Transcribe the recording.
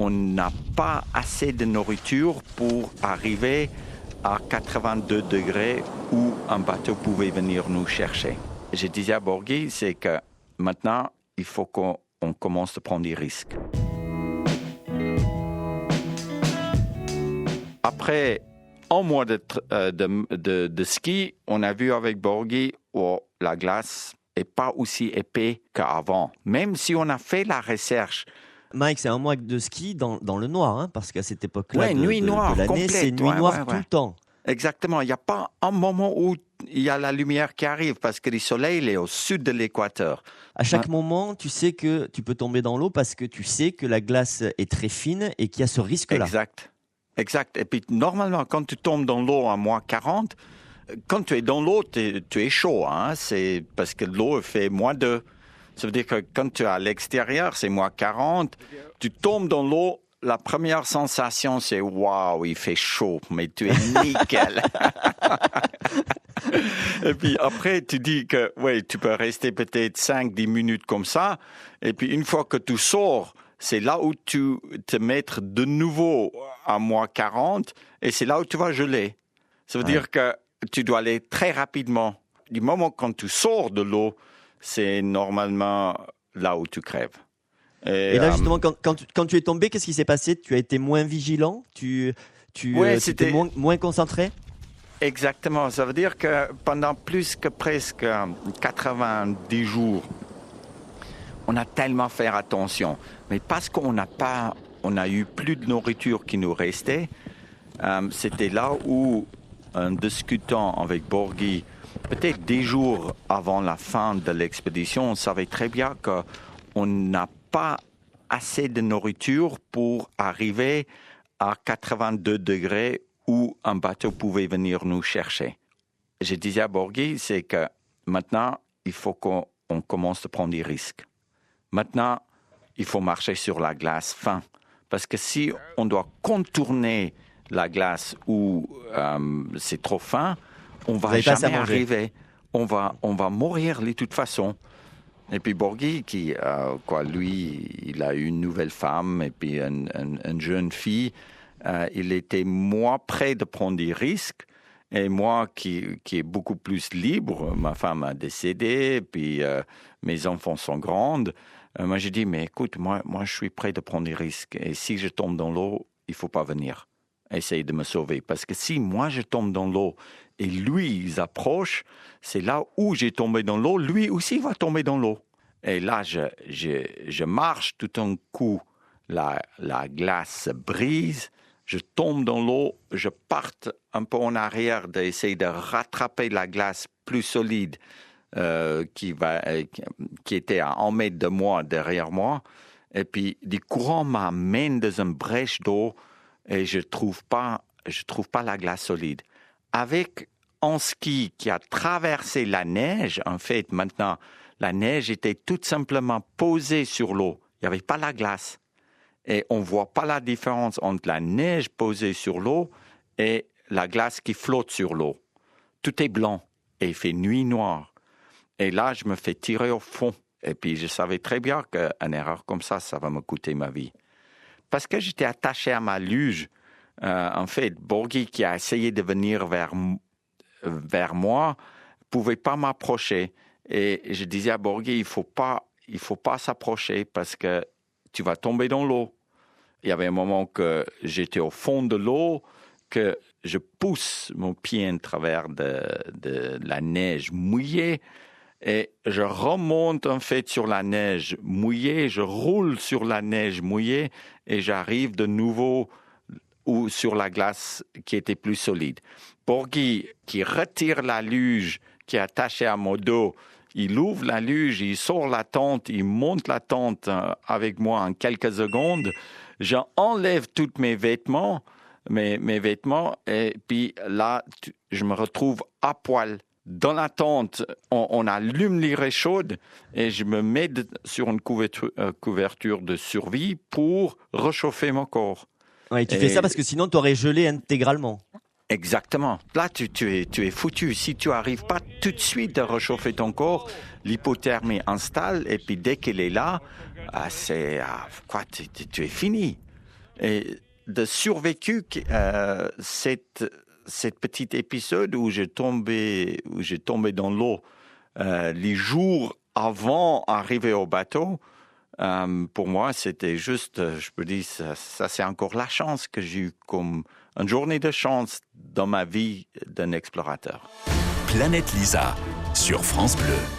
on n'a pas assez de nourriture pour arriver à 82 degrés où un bateau pouvait venir nous chercher. Je disais à Borghi, c'est que maintenant, il faut qu'on commence à prendre des risques. Après un mois de ski, on a vu avec Borghi la glace n'est pas aussi épais qu'avant. Même si on a fait la recherche. Mike, c'est un mois de ski dans le noir, hein, parce qu'à cette époque-là nuit noire, de l'année, complète, c'est nuit noire tout le temps. Exactement. Il n'y a pas un moment où il y a la lumière qui arrive parce que le soleil il est au sud de l'équateur. À chaque moment, tu sais que tu peux tomber dans l'eau parce que tu sais que la glace est très fine et qu'il y a ce risque-là. Exact. Et puis, normalement, quand tu tombes dans l'eau à moins 40, quand tu es dans l'eau, tu es chaud. Hein? C'est parce que l'eau fait moins 2. Ça veut dire que quand tu es à l'extérieur, c'est moins 40. Tu tombes dans l'eau, la première sensation, c'est « Waouh, il fait chaud, mais tu es nickel !» Et puis après, tu dis que tu peux rester peut-être 5-10 minutes comme ça. Et puis une fois que tu sors, c'est là où tu te mets de nouveau à moins 40 et c'est là où tu vas geler. Ça veut dire que tu dois aller très rapidement. Du moment quand tu sors de l'eau, c'est normalement là où tu crèves. Et là, justement, quand tu es tombé, qu'est-ce qui s'est passé? Tu as été moins vigilant? Tu étais moins concentré? Exactement. Ça veut dire que pendant plus que presque 90 jours, on a tellement fait attention. Mais parce qu'on a eu plus de nourriture qui nous restait, c'était là où, en discutant avec Borghi, peut-être 10 jours avant la fin de l'expédition, on savait très bien qu'on n'a pas assez de nourriture pour arriver à 82 degrés où un bateau pouvait venir nous chercher. Je disais à Borghi, c'est que maintenant, il faut qu'on commence à prendre des risques. Maintenant, il faut marcher sur la glace fin. Parce que si on doit contourner la glace où c'est trop fin, on ne va jamais arriver. On va mourir de toute façon. Et puis Borghi, lui, il a eu une nouvelle femme et puis une jeune fille. Il était moins prêt de prendre des risques. Et moi, qui est beaucoup plus libre, ma femme a décédé, puis mes enfants sont grands. Moi, j'ai dit, mais écoute, moi, je suis prêt de prendre des risques. Et si je tombe dans l'eau, il ne faut pas venir essayer de me sauver. Parce que si moi, je tombe dans l'eau et lui, il approche, c'est là où j'ai tombé dans l'eau, lui aussi va tomber dans l'eau. Et là, je marche tout d'un coup, la glace brise, je tombe dans l'eau, je parte un peu en arrière d'essayer de rattraper la glace plus solide qui était à 1 mètre de moi, derrière moi. Et puis, du courant m'amène dans une brèche d'eau et je trouve pas la glace solide. Avec un ski qui a traversé la neige, en fait, maintenant, la neige était tout simplement posée sur l'eau. Il n'y avait pas la glace. Et on ne voit pas la différence entre la neige posée sur l'eau et la glace qui flotte sur l'eau. Tout est blanc et il fait nuit noire. Et là, je me fais tirer au fond. Et puis, je savais très bien qu'une erreur comme ça va me coûter ma vie. Parce que j'étais attaché à ma luge. En fait, Borghi, qui a essayé de venir vers moi, ne pouvait pas m'approcher. Et je disais à Borghi, il faut pas s'approcher parce que tu vas tomber dans l'eau. Il y avait un moment que j'étais au fond de l'eau, que je pousse mon pied à travers de la neige mouillée et je remonte en fait sur la neige mouillée, je roule sur la neige mouillée et j'arrive de nouveau sur la glace qui était plus solide. Borghi, qui retire la luge qui est attachée à mon dos, il ouvre la luge, il sort la tente, il monte la tente avec moi en quelques secondes. J'enlève tous mes vêtements, et puis là, je me retrouve à poil. Dans la tente, on allume les réchaudes et je me mets sur une couverture de survie pour réchauffer mon corps. Ouais, tu fais ça parce que sinon, tu aurais gelé intégralement. Exactement. Là, tu es foutu. Si tu n'arrives pas tout de suite à réchauffer ton corps, l'hypothermie installe et puis dès qu'elle est là, tu es fini. Et de survécu, cette petite épisode où j'ai tombé dans l'eau les jours avant d'arriver au bateau, pour moi, c'était juste, je peux dire, ça c'est encore la chance que j'ai eue comme une journée de chance dans ma vie d'un explorateur. Planète Lisa sur France Bleu.